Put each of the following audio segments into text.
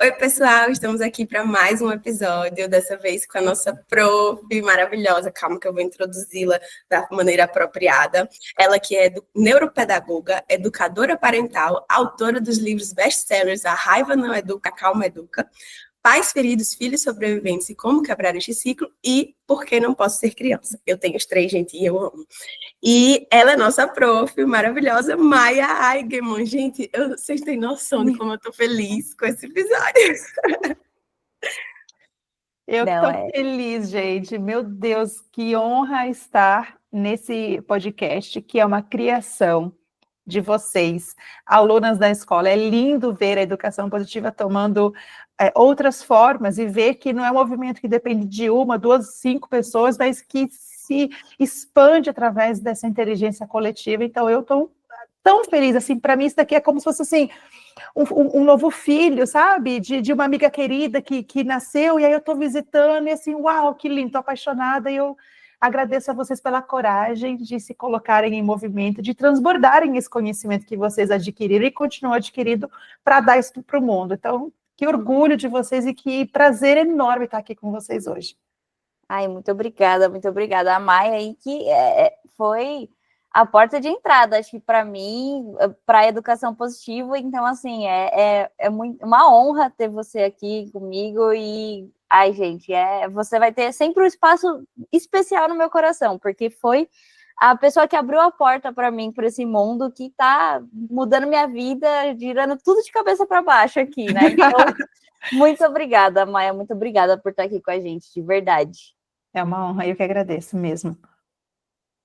Oi, pessoal, estamos aqui para mais um episódio, dessa vez com a nossa prof maravilhosa. Calma que eu vou introduzi-la da maneira apropriada. Ela que é neuropedagoga, educadora parental, autora dos livros best-sellers A Raiva Não Educa, a Calma Educa, Pais Feridos, Filhos Sobreviventes e Como Quebrar Este Ciclo e Por que Não Posso Ser Criança. Eu tenho os três, gente, e eu amo. E ela é nossa prof maravilhosa, Maia Eigenmann. Gente, vocês têm noção de como eu tô feliz com esse episódio. Eu que estou feliz, gente. Meu Deus, que honra estar nesse podcast, que é uma criação de vocês, alunas da escola. É lindo ver a educação positiva tomando outras formas e ver que não é um movimento que depende de uma, duas, cinco pessoas, mas que se expande através dessa inteligência coletiva. Então, eu estou tão feliz, assim, para mim isso daqui é como se fosse, assim, um novo filho, sabe? De uma amiga querida que nasceu, e aí eu estou visitando, e assim, uau, que lindo, estou apaixonada, e eu agradeço a vocês pela coragem de se colocarem em movimento, de transbordarem esse conhecimento que vocês adquiriram e continuam adquirindo para dar isso para o mundo. Então, que orgulho de vocês e que prazer enorme estar aqui com vocês hoje. Ai, muito obrigada, muito obrigada. A Maia aí que foi a porta de entrada, acho que para mim, para a educação positiva. Então, assim, muito, uma honra ter você aqui comigo e, ai, gente, você vai ter sempre um espaço especial no meu coração, porque foi a pessoa que abriu a porta para mim, para esse mundo que está mudando minha vida, girando tudo de cabeça para baixo aqui, né? Então, muito obrigada, Maia, muito obrigada por estar aqui com a gente, de verdade. É uma honra, eu que agradeço mesmo.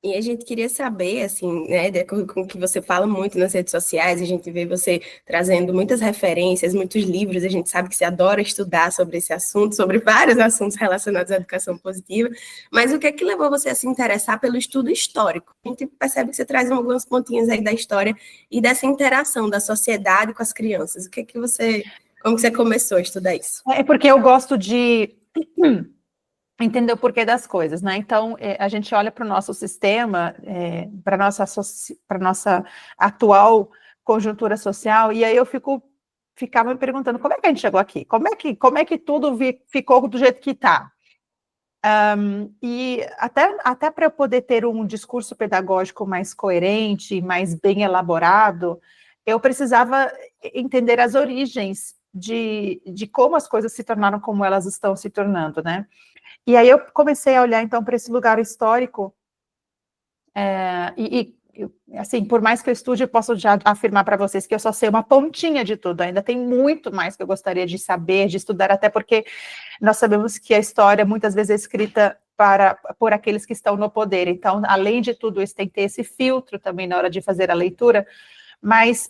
E a gente queria saber, assim, né, de acordo com o que você fala muito nas redes sociais, a gente vê você trazendo muitas referências, muitos livros, a gente sabe que você adora estudar sobre esse assunto, sobre vários assuntos relacionados à educação positiva, mas o que é que levou você a se interessar pelo estudo histórico? A gente percebe que você traz algumas pontinhas aí da história e dessa interação da sociedade com as crianças. Como que você começou a estudar isso? É porque eu gosto de entender o porquê das coisas, né? Então, a gente olha para o nosso sistema, para a nossa atual conjuntura social, e aí eu ficava me perguntando, como é que a gente chegou aqui? Como é que tudo ficou do jeito que está? E até para eu poder ter um discurso pedagógico mais coerente, mais bem elaborado, eu precisava entender as origens de como as coisas se tornaram como elas estão se tornando, né? E aí eu comecei a olhar, então, para esse lugar histórico, assim, por mais que eu estude, eu posso já afirmar para vocês que eu só sei uma pontinha de tudo, ainda tem muito mais que eu gostaria de saber, de estudar, até porque nós sabemos que a história muitas vezes é escrita por aqueles que estão no poder, então, além de tudo isso, tem que ter esse filtro também na hora de fazer a leitura, mas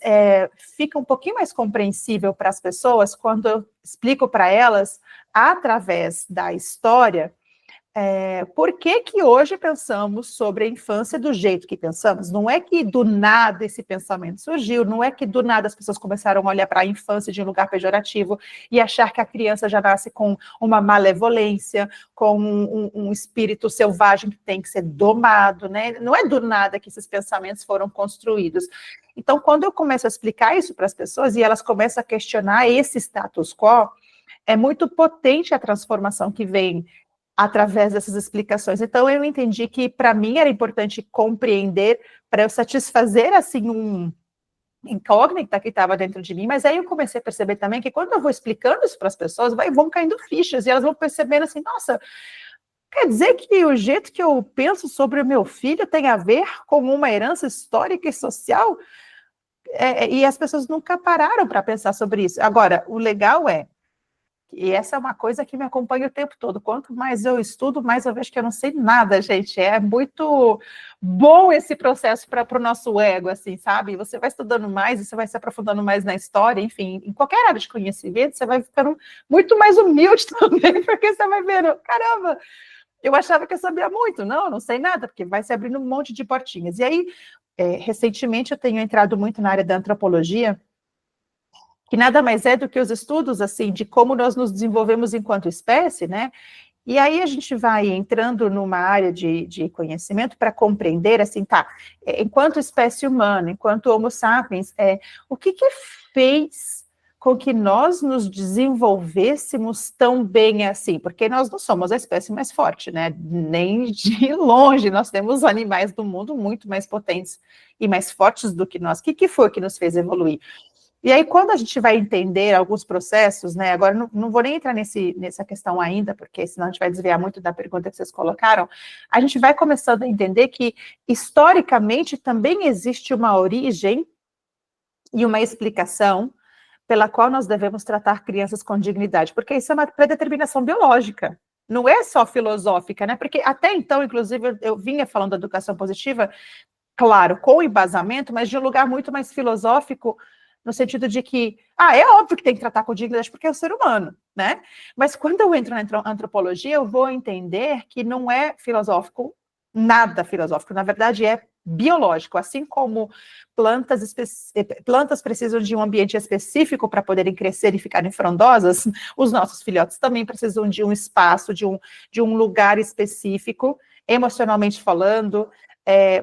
fica um pouquinho mais compreensível para as pessoas quando eu explico para elas, através da história, por que hoje pensamos sobre a infância do jeito que pensamos. Não é que do nada esse pensamento surgiu, não é que do nada as pessoas começaram a olhar para a infância de um lugar pejorativo e achar que a criança já nasce com uma malevolência, com um espírito selvagem que tem que ser domado, né? Não é do nada que esses pensamentos foram construídos. Então, quando eu começo a explicar isso para as pessoas e elas começam a questionar esse status quo, é muito potente a transformação que vem através dessas explicações. Então, eu entendi que, para mim, era importante compreender, para eu satisfazer, assim, um incógnita que estava dentro de mim, mas aí eu comecei a perceber também que, quando eu vou explicando isso para as pessoas, vão caindo fichas, e elas vão percebendo assim, nossa, quer dizer que o jeito que eu penso sobre o meu filho tem a ver com uma herança histórica e social? E as pessoas nunca pararam para pensar sobre isso. Agora, o legal e essa é uma coisa que me acompanha o tempo todo. Quanto mais eu estudo, mais eu vejo que eu não sei nada, gente. É muito bom esse processo para o nosso ego, assim, sabe? Você vai estudando mais, e você vai se aprofundando mais na história, enfim, em qualquer área de conhecimento, você vai ficando muito mais humilde também, porque você vai vendo, caramba, eu achava que eu sabia muito. Não sei nada, porque vai se abrindo um monte de portinhas. E aí, recentemente, eu tenho entrado muito na área da antropologia, que nada mais é do que os estudos, assim, de como nós nos desenvolvemos enquanto espécie, né? E aí a gente vai entrando numa área de conhecimento para compreender, assim, enquanto espécie humana, enquanto Homo sapiens, o que fez com que nós nos desenvolvêssemos tão bem assim, porque nós não somos a espécie mais forte, né? Nem de longe, nós temos animais do mundo muito mais potentes e mais fortes do que nós. O que foi que nos fez evoluir? E aí, quando a gente vai entender alguns processos, né? Agora, não vou nem entrar nessa questão ainda, porque senão a gente vai desviar muito da pergunta que vocês colocaram. A gente vai começando a entender que, historicamente, também existe uma origem e uma explicação pela qual nós devemos tratar crianças com dignidade, porque isso é uma predeterminação biológica, não é só filosófica, né? Porque até então, inclusive, eu vinha falando da educação positiva, claro, com embasamento, mas de um lugar muito mais filosófico, no sentido de que, é óbvio que tem que tratar com dignidade, porque é o ser humano, né? Mas quando eu entro na antropologia, eu vou entender que não é filosófico, nada filosófico, na verdade é biológico, assim como plantas precisam de um ambiente específico para poderem crescer e ficarem frondosas, os nossos filhotes também precisam de um espaço, de um lugar específico, emocionalmente falando,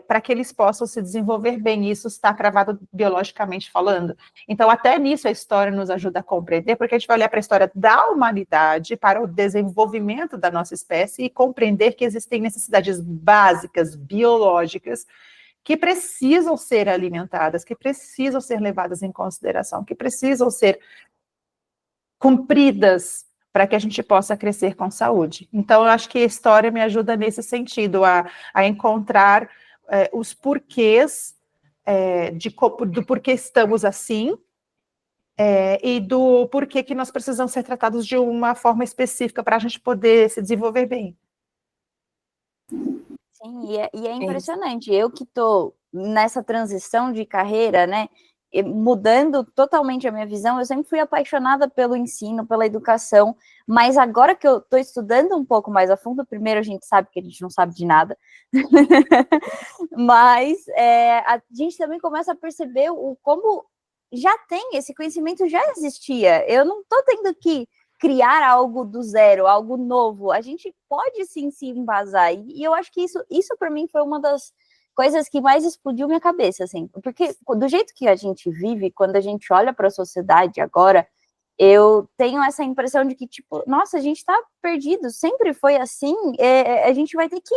para que eles possam se desenvolver bem. Isso está cravado biologicamente falando. Então, até nisso a história nos ajuda a compreender, porque a gente vai olhar para a história da humanidade, para o desenvolvimento da nossa espécie e compreender que existem necessidades básicas, biológicas, que precisam ser alimentadas, que precisam ser levadas em consideração, que precisam ser cumpridas para que a gente possa crescer com saúde. Então, eu acho que a história me ajuda nesse sentido, a encontrar os porquês, do porquê estamos assim, e do porquê que nós precisamos ser tratados de uma forma específica para a gente poder se desenvolver bem. Sim, e é impressionante. Eu que estou nessa transição de carreira, né, mudando totalmente a minha visão, eu sempre fui apaixonada pelo ensino, pela educação, mas agora que eu estou estudando um pouco mais a fundo, primeiro a gente sabe que a gente não sabe de nada, mas a gente também começa a perceber como já tem, esse conhecimento já existia. Eu não estou tendo que criar algo do zero, algo novo. A gente pode sim se embasar. E eu acho que isso para mim foi uma das coisas que mais explodiu minha cabeça, assim. Porque do jeito que a gente vive, quando a gente olha para a sociedade agora, eu tenho essa impressão de que, tipo, nossa, a gente está perdido, sempre foi assim, a gente vai ter que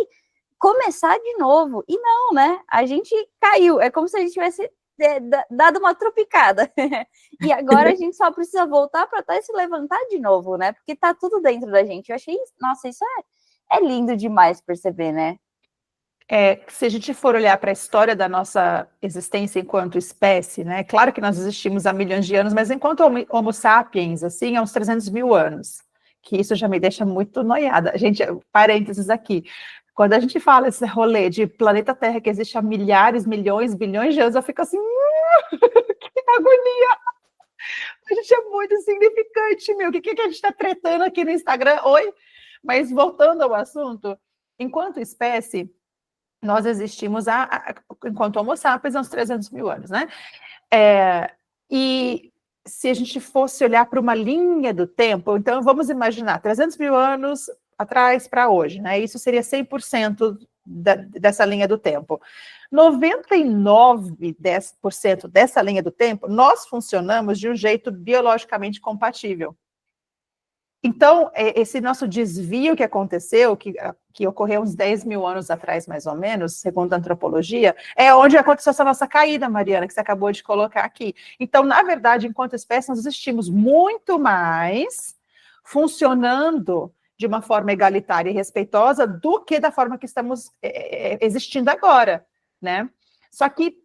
começar de novo. E não, né? A gente caiu. É como se a gente tivesse dado uma tropicada. E agora a gente só precisa voltar para trás e se levantar de novo, né? Porque tá tudo dentro da gente. Eu achei, nossa, isso é lindo demais perceber, né? Se a gente for olhar para a história da nossa existência enquanto espécie, né? Claro que nós existimos há milhões de anos, mas enquanto Homo sapiens, assim, há uns 300 mil anos, que isso já me deixa muito noiada. Gente, parênteses aqui. Quando a gente fala esse rolê de planeta Terra que existe há milhares, milhões, bilhões de anos, eu fico assim, que agonia! A gente é muito insignificante, meu. O que a gente está tretando aqui no Instagram? Oi? Mas voltando ao assunto, enquanto espécie, nós existimos enquanto Homo sapiens há uns 300 mil anos, né? E se a gente fosse olhar para uma linha do tempo, então vamos imaginar 300 mil anos atrás para hoje, né? Isso seria 100% dessa linha do tempo. 99% dessa linha do tempo, nós funcionamos de um jeito biologicamente compatível. Então, esse nosso desvio que aconteceu, que ocorreu uns 10 mil anos atrás, mais ou menos, segundo a antropologia, é onde aconteceu essa nossa caída, Mariana, que você acabou de colocar aqui. Então, na verdade, enquanto espécie, nós existimos muito mais funcionando de uma forma egalitária e respeitosa do que da forma que estamos existindo agora, né? Só que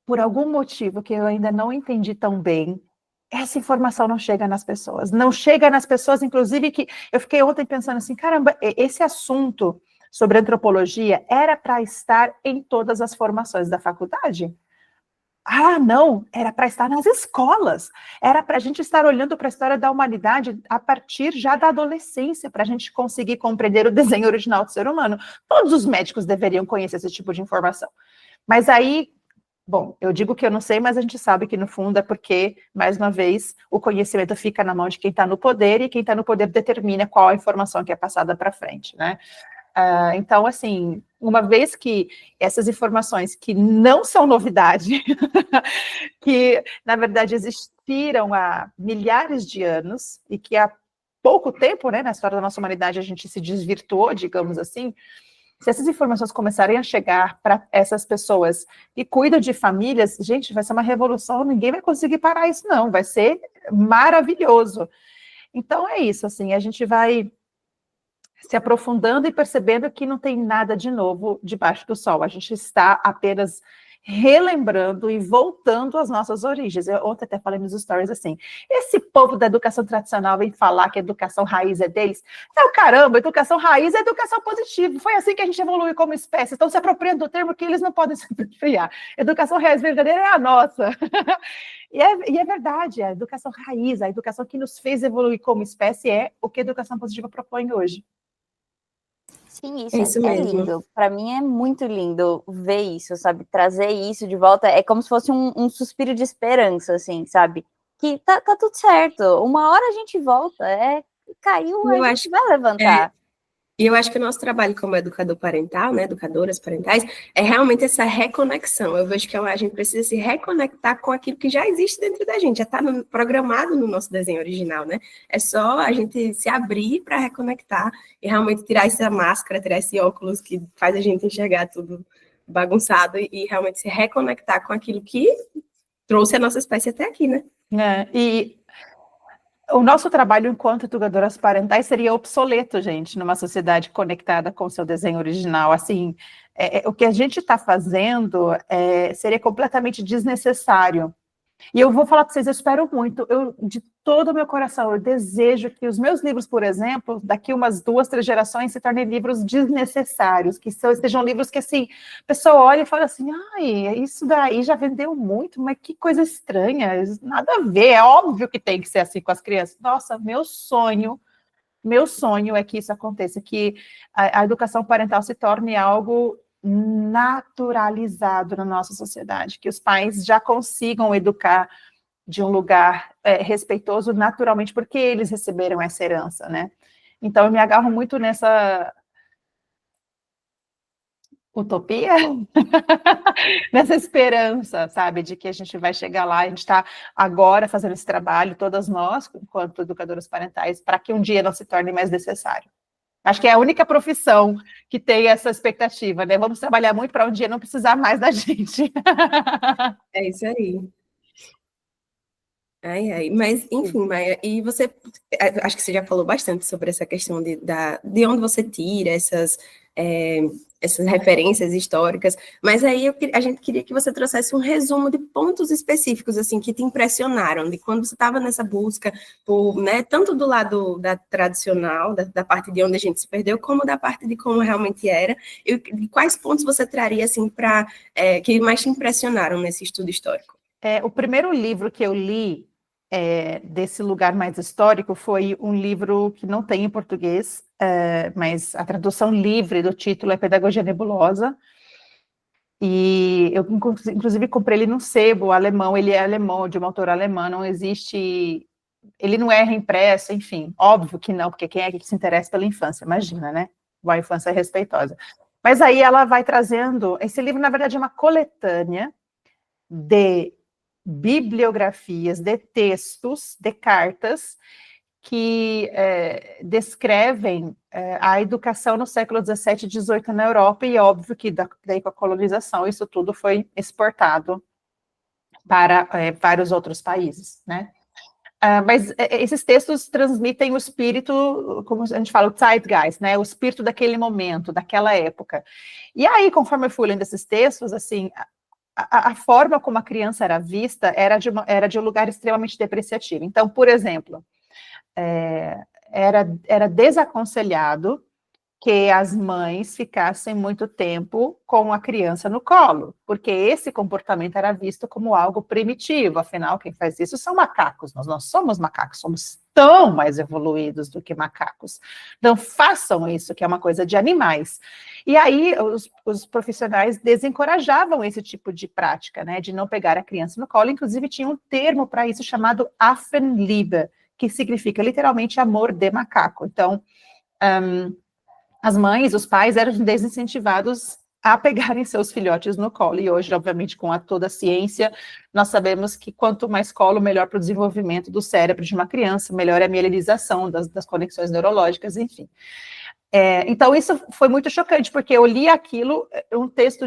por algum motivo que eu ainda não entendi tão bem, essa informação não chega nas pessoas. Não chega nas pessoas, inclusive, que eu fiquei ontem pensando assim, caramba, esse assunto sobre antropologia era para estar em todas as formações da faculdade? Não, era para estar nas escolas, era para a gente estar olhando para a história da humanidade a partir já da adolescência, para a gente conseguir compreender o desenho original do ser humano. Todos os médicos deveriam conhecer esse tipo de informação. Mas aí, bom, eu digo que eu não sei, mas a gente sabe que no fundo é porque, mais uma vez, o conhecimento fica na mão de quem está no poder, e quem está no poder determina qual a informação que é passada para frente, né? Então, assim, uma vez que essas informações que não são novidade, que, na verdade, existiram há milhares de anos e que há pouco tempo, né, na história da nossa humanidade, a gente se desvirtuou, digamos assim, se essas informações começarem a chegar para essas pessoas que cuidam de famílias, gente, vai ser uma revolução, ninguém vai conseguir parar isso, não, vai ser maravilhoso. Então, é isso, assim, a gente vai se aprofundando e percebendo que não tem nada de novo debaixo do sol. A gente está apenas relembrando e voltando às nossas origens. Eu ontem até falei nos stories assim, esse povo da educação tradicional vem falar que a educação raiz é deles. Não, caramba, educação raiz é educação positiva. Foi assim que a gente evoluiu como espécie. Estão se apropriando do termo que eles não podem se apropriar. Educação raiz verdadeira é a nossa. E é verdade, a educação raiz, a educação que nos fez evoluir como espécie é o que a educação positiva propõe hoje. Sim, isso mesmo. lindo. Para mim é muito lindo ver isso, sabe? Trazer isso de volta é como se fosse um suspiro de esperança, assim, sabe? Que tá tudo certo. Uma hora a gente volta. Caiu, a gente vai levantar. E eu acho que o nosso trabalho como educador parental, né, educadoras parentais, é realmente essa reconexão. Eu vejo que a gente precisa se reconectar com aquilo que já existe dentro da gente, já está programado no nosso desenho original, né? É só a gente se abrir para reconectar e realmente tirar essa máscara, tirar esse óculos que faz a gente enxergar tudo bagunçado e realmente se reconectar com aquilo que trouxe a nossa espécie até aqui, né? E o nosso trabalho enquanto educadoras parentais seria obsoleto, gente, numa sociedade conectada com o seu desenho original. Assim, o que a gente está fazendo seria completamente desnecessário. E eu vou falar para vocês, eu espero muito, de todo o meu coração, eu desejo que os meus livros, por exemplo, daqui umas 2, 3 gerações, se tornem livros desnecessários, que sejam livros que, assim, a pessoa olha e fala assim, ai, isso daí já vendeu muito, mas que coisa estranha, nada a ver, é óbvio que tem que ser assim com as crianças. Nossa, meu sonho é que isso aconteça, que a educação parental se torne algo naturalizado na nossa sociedade, que os pais já consigam educar de um lugar respeitoso naturalmente, porque eles receberam essa herança, né? Então, eu me agarro muito nessa utopia, nessa esperança, sabe, de que a gente vai chegar lá, a gente está agora fazendo esse trabalho, todas nós, enquanto educadoras parentais, para que um dia não se torne mais necessário. Acho que é a única profissão que tem essa expectativa, né? Vamos trabalhar muito para um dia não precisar mais da gente. É isso aí. Mas, enfim, Maia, e você, acho que você já falou bastante sobre essa questão de onde você tira essas referências históricas, mas aí a gente queria que você trouxesse um resumo de pontos específicos, assim, que te impressionaram, de quando você estava nessa busca, né, tanto do lado da tradicional, da parte de onde a gente se perdeu, como da parte de como realmente era, e quais pontos você traria, assim, que mais te impressionaram nesse estudo histórico? O primeiro livro que eu li desse lugar mais histórico foi um livro que não tem em português, mas a tradução livre do título é Pedagogia Nebulosa, e eu, inclusive, comprei ele num sebo alemão, ele é alemão, de uma autora alemã, não existe, ele não é reimpresso, enfim, óbvio que não, porque quem é que se interessa pela infância, imagina, né? A infância é respeitosa. Mas aí ela vai trazendo, esse livro, na verdade, é uma coletânea de bibliografias, de textos, de cartas, que descrevem a educação no século XVII e XVIII na Europa, e óbvio que daí com a colonização isso tudo foi exportado para vários outros países, né? Mas esses textos transmitem o espírito, como a gente fala, o Zeitgeist, né? O espírito daquele momento, daquela época. E aí, conforme eu fui lendo esses textos, assim, a forma como a criança era vista era de um lugar extremamente depreciativo. Então, por exemplo, era desaconselhado que as mães ficassem muito tempo com a criança no colo, porque esse comportamento era visto como algo primitivo, afinal, quem faz isso são macacos, nós não somos macacos, somos tão mais evoluídos do que macacos. Não façam isso, que é uma coisa de animais. E aí os profissionais desencorajavam esse tipo de prática, né, de não pegar a criança no colo, inclusive tinha um termo para isso chamado Affenliebe, que significa literalmente amor de macaco. Então, as mães, os pais eram desincentivados a pegarem seus filhotes no colo. E hoje, obviamente, com toda a ciência, nós sabemos que quanto mais colo, melhor para o desenvolvimento do cérebro de uma criança, melhor é a mielinização das conexões neurológicas, enfim. Então, isso foi muito chocante, porque eu li aquilo, um texto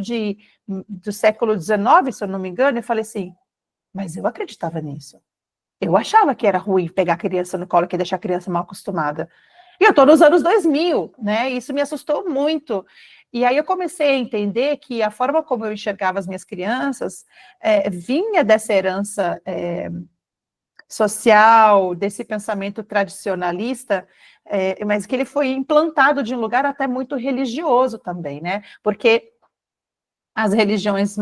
do século XIX, se eu não me engano, e falei assim, mas eu acreditava nisso. Eu achava que era ruim pegar a criança no colo, que ia deixar a criança mal acostumada. E eu estou nos anos 2000, né? Isso me assustou muito. E aí eu comecei a entender que a forma como eu enxergava as minhas crianças vinha dessa herança social, desse pensamento tradicionalista, mas que ele foi implantado de um lugar até muito religioso também, né? Porque as religiões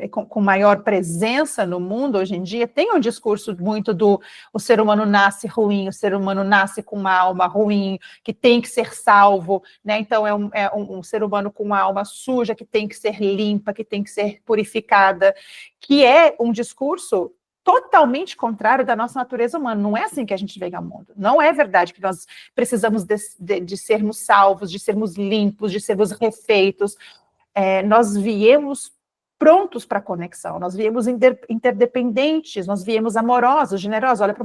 com maior presença no mundo hoje em dia têm um discurso muito o ser humano nasce ruim, o ser humano nasce com uma alma ruim, que tem que ser salvo, né? Então é um ser humano com uma alma suja, que tem que ser limpa, que tem que ser purificada, que é um discurso totalmente contrário da nossa natureza humana. Não é assim que a gente vem ao mundo. Não é verdade que nós precisamos de sermos salvos, de sermos limpos, de sermos refeitos. Nós viemos prontos para a conexão, nós viemos interdependentes, nós viemos amorosos, generosos. Olha para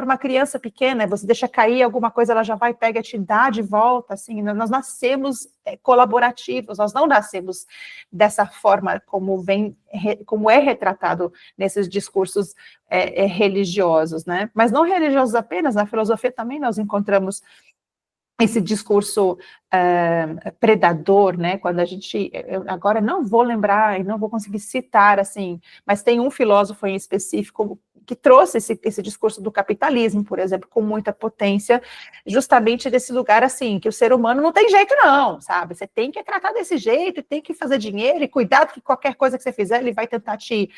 uma criança pequena, você deixa cair alguma coisa, ela já vai, pega e te dá de volta, assim, nós nascemos colaborativos, nós não nascemos dessa forma como é retratado nesses discursos religiosos, né? Mas não religiosos apenas, na filosofia também nós encontramos esse discurso predador, né? Quando eu agora não vou lembrar e não vou conseguir citar, assim, mas tem um filósofo em específico que trouxe esse discurso do capitalismo, por exemplo, com muita potência, justamente desse lugar, assim, que o ser humano não tem jeito não, sabe? Você tem que tratar desse jeito, tem que fazer dinheiro, e cuidado que qualquer coisa que você fizer, ele vai tentar tirar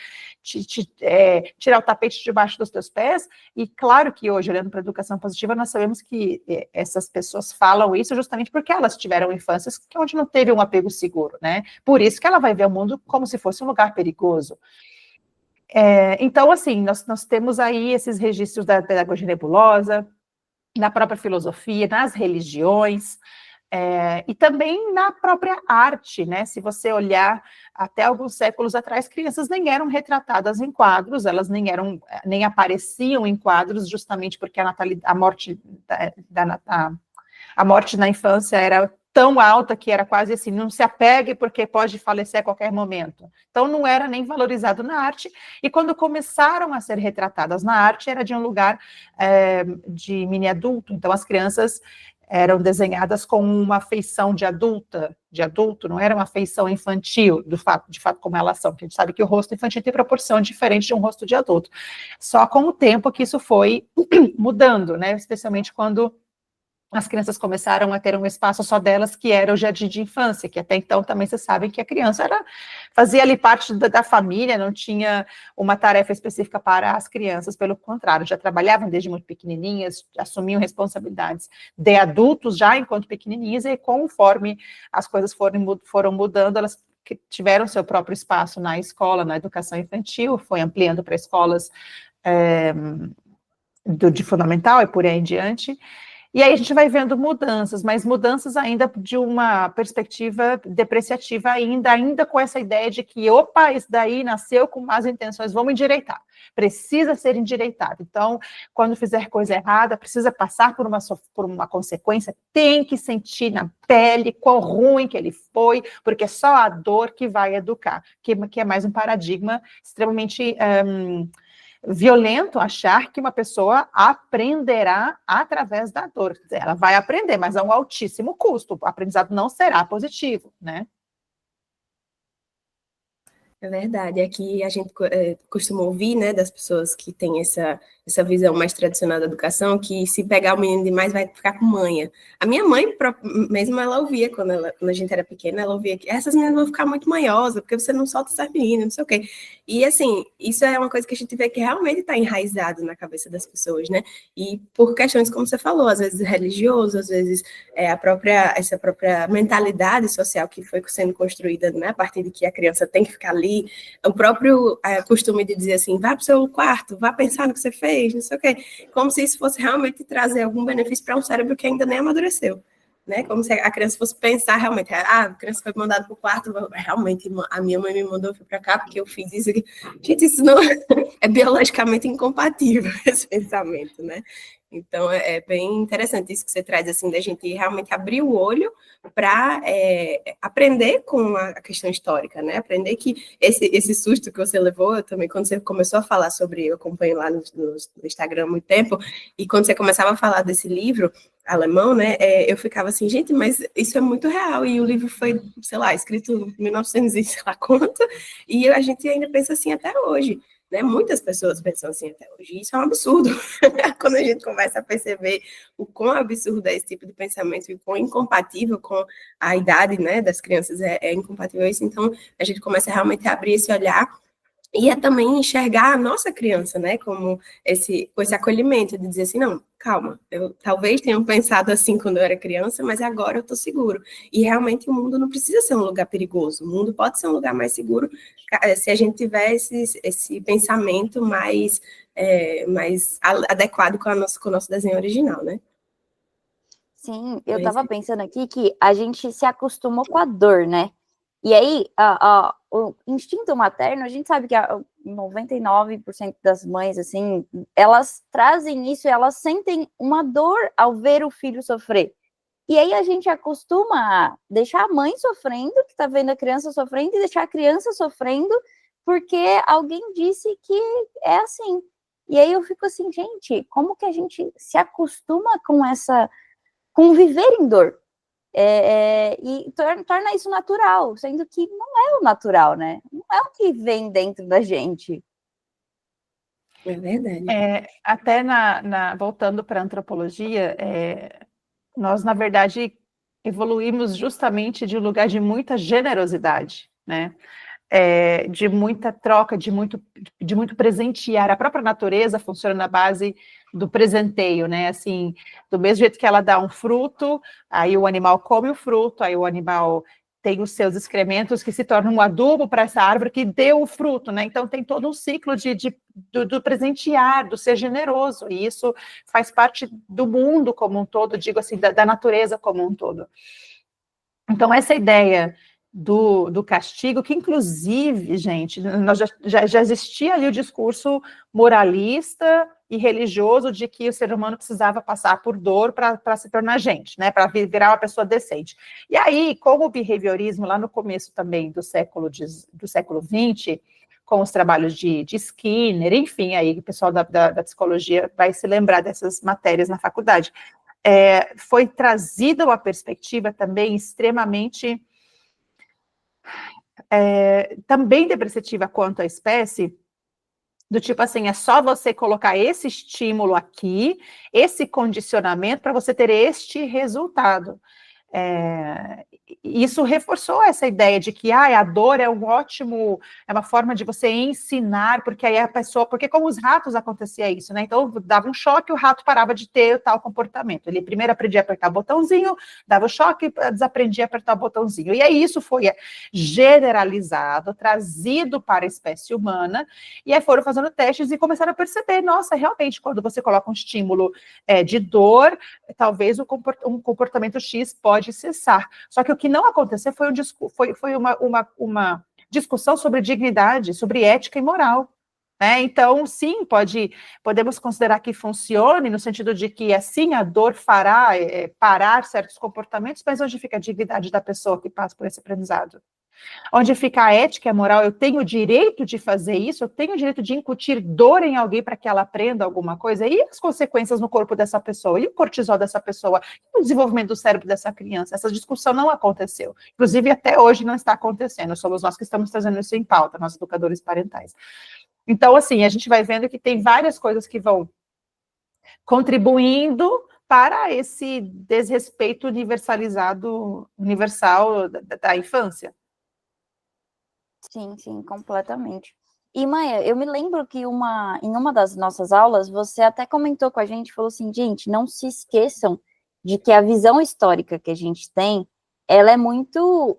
o tapete debaixo dos teus pés. E claro que hoje, olhando para a educação positiva, nós sabemos que essas pessoas falam isso justamente porque elas tiveram infâncias onde não teve um apego seguro, né? Por isso que ela vai ver o mundo como se fosse um lugar perigoso. Então, assim, nós temos aí esses registros da pedagogia nebulosa, na própria filosofia, nas religiões, e também na própria arte, né? Se você olhar até alguns séculos atrás, crianças nem eram retratadas em quadros, elas nem apareciam em quadros, justamente porque a morte na infância era tão alta que era quase assim, não se apegue porque pode falecer a qualquer momento. Então não era nem valorizado na arte, e quando começaram a ser retratadas na arte, era de um lugar de mini adulto, então as crianças eram desenhadas com uma feição de adulto, não era uma feição infantil, de fato como elas são, porque a gente sabe que o rosto infantil tem proporção diferente de um rosto de adulto. Só com o tempo que isso foi mudando, né, especialmente quando as crianças começaram a ter um espaço só delas, que era o jardim de infância, que até então também vocês sabem que a criança fazia ali parte da família, não tinha uma tarefa específica para as crianças, pelo contrário, já trabalhavam desde muito pequenininhas, assumiam responsabilidades de adultos já enquanto pequenininhas, e conforme as coisas foram mudando, elas tiveram seu próprio espaço na escola, na educação infantil, foi ampliando para escolas de fundamental e por aí em diante. E aí a gente vai vendo mudanças, mas mudanças ainda de uma perspectiva depreciativa ainda com essa ideia de que, opa, isso daí nasceu com más intenções, vamos endireitar. Precisa ser endireitado. Então, quando fizer coisa errada, precisa passar por uma consequência, tem que sentir na pele quão ruim que ele foi, porque é só a dor que vai educar, que é mais um paradigma extremamente violento achar que uma pessoa aprenderá através da dor. Ela vai aprender, mas a um altíssimo custo. O aprendizado não será positivo, né? É verdade. Aqui a gente costuma ouvir, né, das pessoas que têm essa visão mais tradicional da educação, que se pegar o menino demais vai ficar com manha. A minha mãe, mesmo, ela ouvia, quando a gente era pequena, ela ouvia que essas meninas vão ficar muito manhosas, porque você não solta essas meninas, não sei o quê. E, assim, isso é uma coisa que a gente vê que realmente está enraizado na cabeça das pessoas, né? E por questões, como você falou, às vezes religioso, às vezes essa própria mentalidade social que foi sendo construída, né, a partir de que a criança tem que ficar livre, ali, o próprio costume de dizer assim, vá para o seu quarto, vá pensar no que você fez, não sei o quê, como se isso fosse realmente trazer algum benefício para um cérebro que ainda nem amadureceu. Né? Como se a criança fosse pensar realmente, a criança foi mandada para o quarto, realmente a minha mãe me mandou para cá porque eu fiz isso aqui. Gente, isso não é biologicamente incompatível, esse pensamento, né? Então, é bem interessante isso que você traz, assim, da gente realmente abrir o olho para aprender com a questão histórica, né? Aprender que esse susto que você levou, eu também, quando você começou a falar sobre, eu acompanho lá no Instagram há muito tempo, e quando você começava a falar desse livro alemão, né, eu ficava assim, gente, mas isso é muito real, e o livro foi, sei lá, escrito em 1900 e sei lá quanto, e a gente ainda pensa assim até hoje. Né? Muitas pessoas pensam assim até hoje, isso é um absurdo. Quando a gente começa a perceber o quão absurdo é esse tipo de pensamento e o quão incompatível com a idade, né, das crianças é incompatível isso, então a gente começa realmente a abrir esse olhar e também enxergar a nossa criança, né, com esse acolhimento de dizer assim, não, calma, eu talvez tenha pensado assim quando eu era criança, mas agora eu estou seguro. E realmente o mundo não precisa ser um lugar perigoso, o mundo pode ser um lugar mais seguro se a gente tiver esse pensamento mais adequado com o nosso desenho original, né? Sim, eu estava pensando aqui que a gente se acostumou com a dor, né? E aí, o instinto materno, a gente sabe que 99% das mães, assim, elas trazem isso, elas sentem uma dor ao ver o filho sofrer. E aí a gente acostuma a deixar a mãe sofrendo, que está vendo a criança sofrendo, e deixar a criança sofrendo, porque alguém disse que é assim. E aí eu fico assim, gente, como que a gente se acostuma com viver em dor? E torna isso natural, sendo que não é o natural, né? Não é o que vem dentro da gente. É verdade. Até voltando para a antropologia, nós, na verdade, evoluímos justamente de um lugar de muita generosidade, né? De muita troca, de muito presentear. A própria natureza funciona na base do presenteio, né? Assim, do mesmo jeito que ela dá um fruto, aí o animal come o fruto, aí o animal tem os seus excrementos que se tornam um adubo para essa árvore que deu o fruto, né? Então tem todo um ciclo do presentear, do ser generoso, e isso faz parte do mundo como um todo, digo assim, da natureza como um todo. Então essa ideia do castigo, que inclusive, gente, nós já existia ali o discurso moralista e religioso de que o ser humano precisava passar por dor para se tornar gente, né, para virar uma pessoa decente. E aí, como o behaviorismo, lá no começo também do século XX, com os trabalhos de Skinner, enfim, aí o pessoal da psicologia vai se lembrar dessas matérias na faculdade, foi trazida uma perspectiva também extremamente também depreciativa quanto à espécie, do tipo assim, é só você colocar esse estímulo aqui, esse condicionamento para você ter este resultado. Isso reforçou essa ideia de que a dor é uma forma de você ensinar, porque aí a pessoa, porque com os ratos acontecia isso, né? Então dava um choque, o rato parava de ter tal comportamento. Ele primeiro aprendia a apertar o botãozinho, dava o choque, desaprendia a apertar o botãozinho. E aí isso foi generalizado, trazido para a espécie humana, e aí foram fazendo testes e começaram a perceber, nossa, realmente, quando você coloca um estímulo de dor, talvez um comportamento X pode cessar. Só que o que não aconteceu foi uma discussão sobre dignidade, sobre ética e moral. Né? Então, sim, podemos considerar que funcione, no sentido de que, assim, a dor fará parar certos comportamentos, mas onde fica a dignidade da pessoa que passa por esse aprendizado? Onde fica a ética e a moral? Eu tenho o direito de fazer isso, eu tenho o direito de incutir dor em alguém para que ela aprenda alguma coisa, e as consequências no corpo dessa pessoa, e o cortisol dessa pessoa, e o desenvolvimento do cérebro dessa criança. Essa discussão não aconteceu, inclusive até hoje não está acontecendo, somos nós que estamos trazendo isso em pauta, nós educadores parentais. Então, assim, a gente vai vendo que tem várias coisas que vão contribuindo para esse desrespeito universal da infância. Sim, completamente. E, Maia, eu me lembro que em uma das nossas aulas, você até comentou com a gente, falou assim, gente, não se esqueçam de que a visão histórica que a gente tem, ela é muito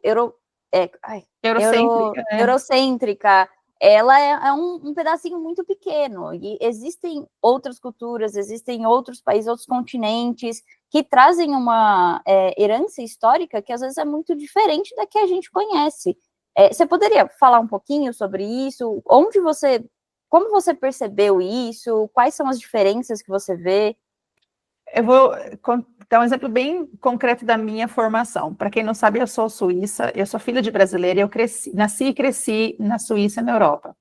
eurocêntrica, ela é um pedacinho muito pequeno, e existem outras culturas, existem outros países, outros continentes, que trazem uma herança histórica que às vezes é muito diferente da que a gente conhece. Você poderia falar um pouquinho sobre isso? Como você percebeu isso? Quais são as diferenças que você vê? Eu vou dar um exemplo bem concreto da minha formação. Para quem não sabe, eu sou suíça, eu sou filha de brasileira, eu nasci e cresci na Suíça, na Europa.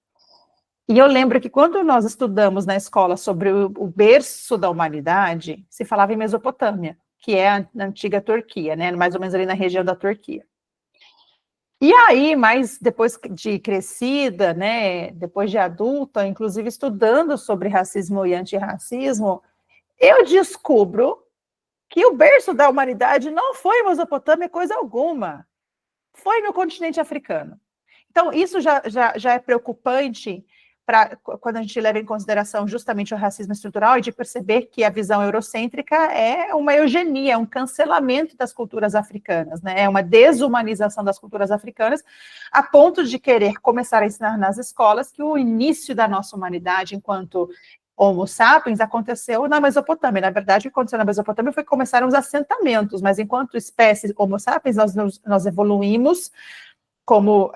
E eu lembro que quando nós estudamos na escola sobre o berço da humanidade, se falava em Mesopotâmia, que é a antiga Turquia, né? Mais ou menos ali na região da Turquia. E aí, mas depois de crescida, né, depois de adulta, inclusive estudando sobre racismo e antirracismo, eu descubro que o berço da humanidade não foi Mesopotâmia coisa alguma, foi no continente africano. Então, isso já é preocupante quando a gente leva em consideração justamente o racismo estrutural e de perceber que a visão eurocêntrica é uma eugenia, é um cancelamento das culturas africanas, né? É uma desumanização das culturas africanas, a ponto de querer começar a ensinar nas escolas que o início da nossa humanidade enquanto Homo sapiens aconteceu na Mesopotâmia. Na verdade, o que aconteceu na Mesopotâmia foi que começaram os assentamentos, mas enquanto espécie Homo sapiens, nós evoluímos como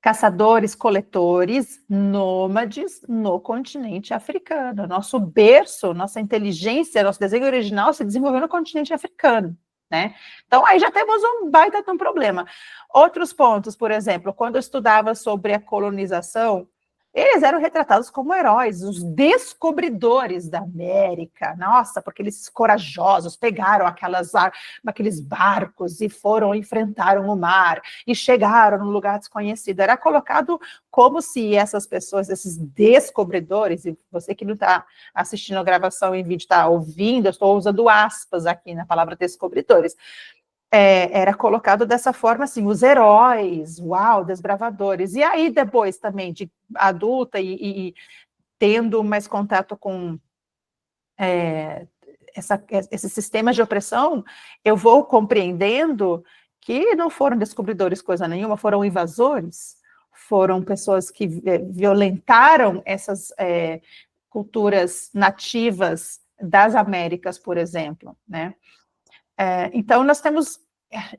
caçadores, coletores, nômades no continente africano. Nosso berço, nossa inteligência, nosso desenho original se desenvolveu no continente africano, né? Então, aí já temos um baita de um problema. Outros pontos, por exemplo, quando eu estudava sobre a colonização, eles eram retratados como heróis, os descobridores da América. Nossa, porque eles corajosos pegaram aqueles barcos e enfrentaram o mar e chegaram num lugar desconhecido. Era colocado como se essas pessoas, esses descobridores, e você que não está assistindo a gravação em vídeo, está ouvindo, eu estou usando aspas aqui na palavra descobridores, era colocado dessa forma, assim, os heróis, uau, desbravadores. E aí, depois também, de adulta e tendo mais contato com esses sistemas de opressão, eu vou compreendendo que não foram descobridores coisa nenhuma, foram invasores, foram pessoas que violentaram essas culturas nativas das Américas, por exemplo, né? Então, nós temos,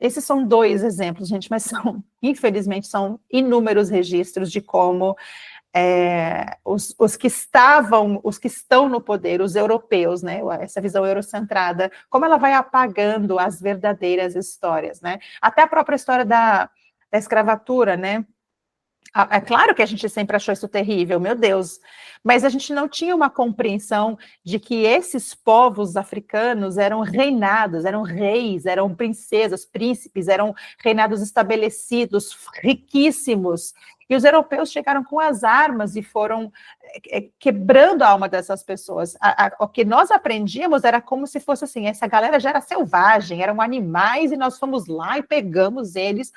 esses são 2 exemplos, gente, mas infelizmente, são inúmeros registros de como os que estão no poder, os europeus, né, essa visão eurocentrada, como ela vai apagando as verdadeiras histórias, né? Até a própria história da escravatura, né? É claro que a gente sempre achou isso terrível, meu Deus, mas a gente não tinha uma compreensão de que esses povos africanos eram reinados, eram reis, eram princesas, príncipes, eram reinados estabelecidos, riquíssimos, e os europeus chegaram com as armas e foram quebrando a alma dessas pessoas. O que nós aprendíamos era como se fosse assim, essa galera já era selvagem, eram animais, e nós fomos lá e pegamos eles.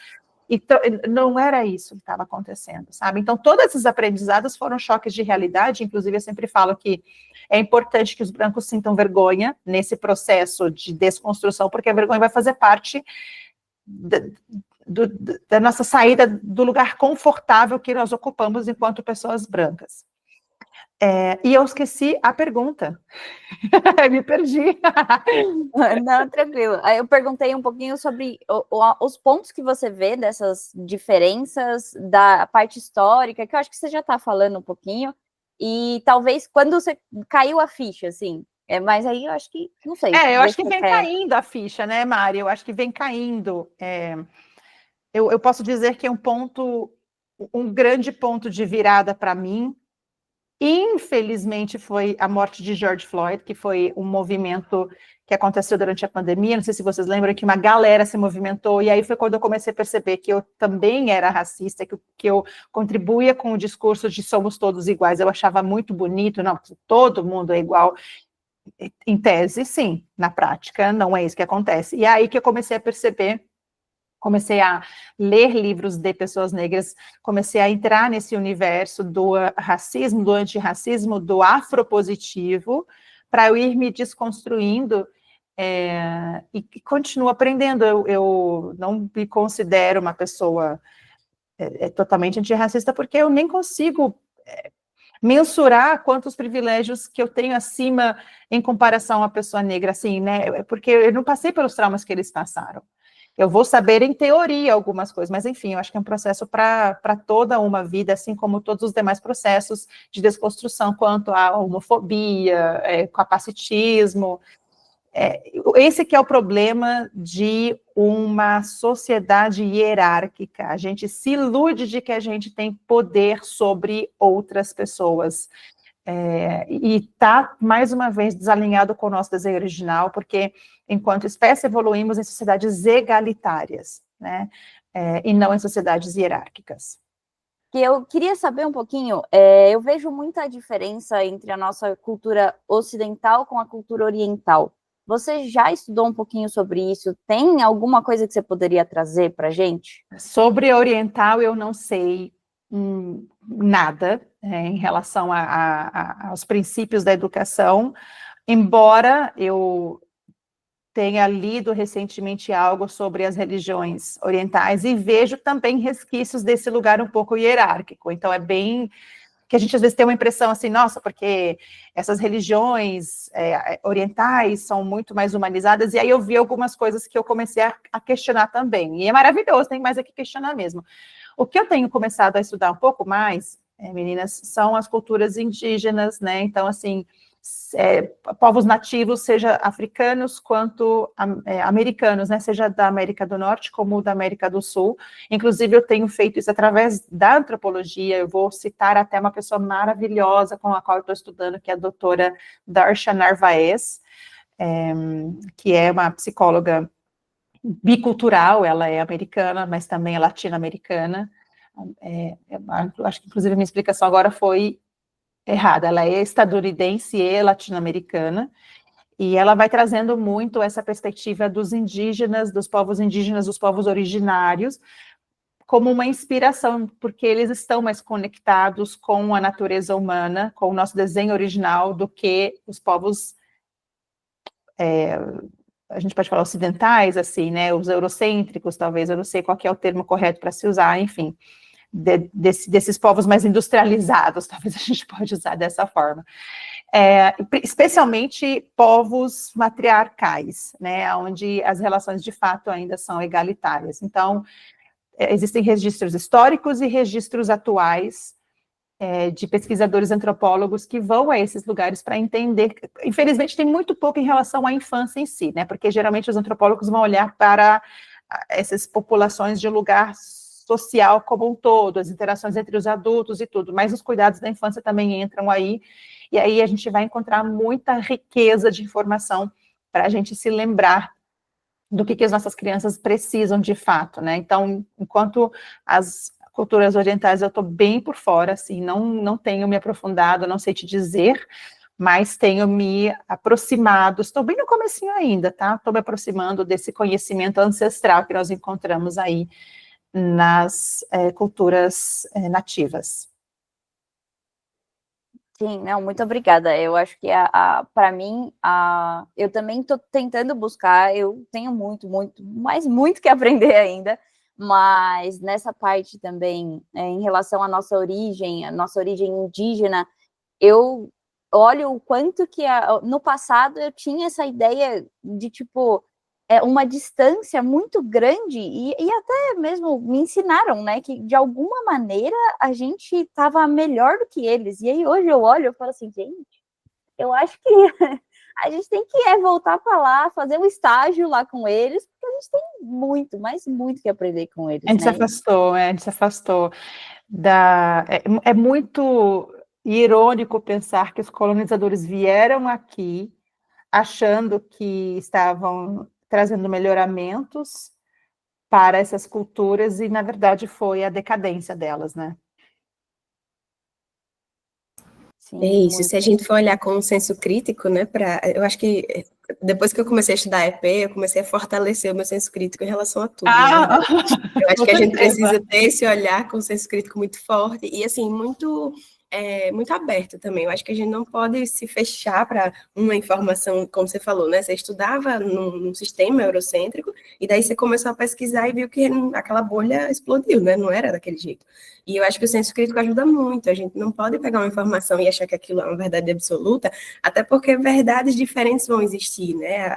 Então, não era isso que estava acontecendo, sabe? Então, todos esses aprendizados foram choques de realidade. Inclusive, eu sempre falo que é importante que os brancos sintam vergonha nesse processo de desconstrução, porque a vergonha vai fazer parte da nossa saída do lugar confortável que nós ocupamos enquanto pessoas brancas. E eu esqueci a pergunta. Me perdi. Não, tranquilo. Aí eu perguntei um pouquinho sobre os pontos que você vê dessas diferenças da parte histórica, que eu acho que você já está falando um pouquinho, e talvez quando você caiu a ficha, assim, mas aí eu acho que, não sei. Eu acho que vem caindo a ficha, né, Mari? Eu acho que vem caindo. Eu posso dizer que é um grande ponto de virada para mim, infelizmente, foi a morte de George Floyd, que foi um movimento que aconteceu durante a pandemia. Não sei se vocês lembram que uma galera se movimentou, e aí foi quando eu comecei a perceber que eu também era racista, que eu contribuía com o discurso de somos todos iguais. Eu achava muito bonito, não, todo mundo é igual. Em tese, sim, na prática, não é isso que acontece. E aí que eu comecei a perceber, comecei a ler livros de pessoas negras, comecei a entrar nesse universo do racismo, do antirracismo, do afropositivo, para eu ir me desconstruindo e continuo aprendendo. Eu não me considero uma pessoa totalmente antirracista, porque eu nem consigo mensurar quantos privilégios que eu tenho acima em comparação à pessoa negra, assim, né? Porque eu não passei pelos traumas que eles passaram. Eu vou saber, em teoria, algumas coisas, mas, enfim, eu acho que é um processo para toda uma vida, assim como todos os demais processos de desconstrução, quanto à homofobia, capacitismo. Esse que é o problema de uma sociedade hierárquica. A gente se ilude de que a gente tem poder sobre outras pessoas. E está, mais uma vez, desalinhado com o nosso desenho original, porque, enquanto espécie, evoluímos em sociedades egalitárias, né? E não em sociedades hierárquicas. Que eu queria saber um pouquinho, eu vejo muita diferença entre a nossa cultura ocidental com a cultura oriental. Você já estudou um pouquinho sobre isso? Tem alguma coisa que você poderia trazer para a gente? Sobre oriental, eu não sei nada em relação aos princípios da educação, embora eu tenha lido recentemente algo sobre as religiões orientais e vejo também resquícios desse lugar um pouco hierárquico. Então, é bem que a gente às vezes tem uma impressão assim, nossa, porque essas religiões orientais são muito mais humanizadas, e aí eu vi algumas coisas que eu comecei a questionar também, e é maravilhoso, tem mais aqui questionar mesmo. O que eu tenho começado a estudar um pouco mais, meninas, são as culturas indígenas, né, então, assim, povos nativos, seja africanos quanto americanos, né, seja da América do Norte como da América do Sul. Inclusive, eu tenho feito isso através da antropologia. Eu vou citar até uma pessoa maravilhosa com a qual eu estou estudando, que é a doutora Darsha Narvaez, que é uma psicóloga bicultural. Ela é americana, mas também é latino-americana. Acho que, inclusive, a minha explicação agora foi errada, ela é estadunidense e latino-americana, e ela vai trazendo muito essa perspectiva dos indígenas, dos povos originários, como uma inspiração, porque eles estão mais conectados com a natureza humana, com o nosso desenho original, do que os povos, a gente pode falar ocidentais, assim, né, os eurocêntricos, talvez, eu não sei qual que é o termo correto para se usar, enfim, desses povos mais industrializados, talvez a gente pode usar dessa forma. Especialmente povos matriarcais, né, onde as relações de fato ainda são egalitárias. Então, existem registros históricos e registros atuais de pesquisadores antropólogos que vão a esses lugares para entender. Infelizmente, tem muito pouco em relação à infância em si, né, porque geralmente os antropólogos vão olhar para essas populações de lugar social como um todo, as interações entre os adultos e tudo, mas os cuidados da infância também entram aí, e aí a gente vai encontrar muita riqueza de informação para a gente se lembrar do que as nossas crianças precisam de fato, né? Então, enquanto as culturas orientais eu estou bem por fora, assim, não tenho me aprofundado, não sei te dizer, mas tenho me aproximado, estou bem no comecinho ainda, tá? Estou me aproximando desse conhecimento ancestral que nós encontramos aí nas culturas nativas. Sim, não, muito obrigada. Eu acho que para mim, eu também estou tentando buscar, eu tenho muito que aprender ainda, mas nessa parte também, em relação à nossa origem indígena, eu olho o quanto que no passado eu tinha essa ideia de, tipo, uma distância muito grande, e até mesmo me ensinaram, né, que de alguma maneira a gente estava melhor do que eles, e aí hoje eu olho e falo assim, gente, eu acho que a gente tem que voltar para lá, fazer um estágio lá com eles, porque a gente tem muito, mas muito que aprender com eles. A gente se afastou. É muito irônico pensar que os colonizadores vieram aqui achando que estavam trazendo melhoramentos para essas culturas, e, na verdade, foi a decadência delas, né? Sim, é isso, muito. Se a gente for olhar com um senso crítico, né, eu acho que depois que eu comecei a estudar EP, eu comecei a fortalecer o meu senso crítico em relação a tudo. Né? Eu acho que a gente precisa ter esse olhar com um senso crítico muito forte, e assim, muito muito aberto também. Eu acho que a gente não pode se fechar para uma informação, como você falou, né? Você estudava num sistema eurocêntrico, e daí você começou a pesquisar e viu que aquela bolha explodiu, né? Não era daquele jeito. E eu acho que o senso crítico ajuda muito. A gente não pode pegar uma informação e achar que aquilo é uma verdade absoluta, até porque verdades diferentes vão existir, né?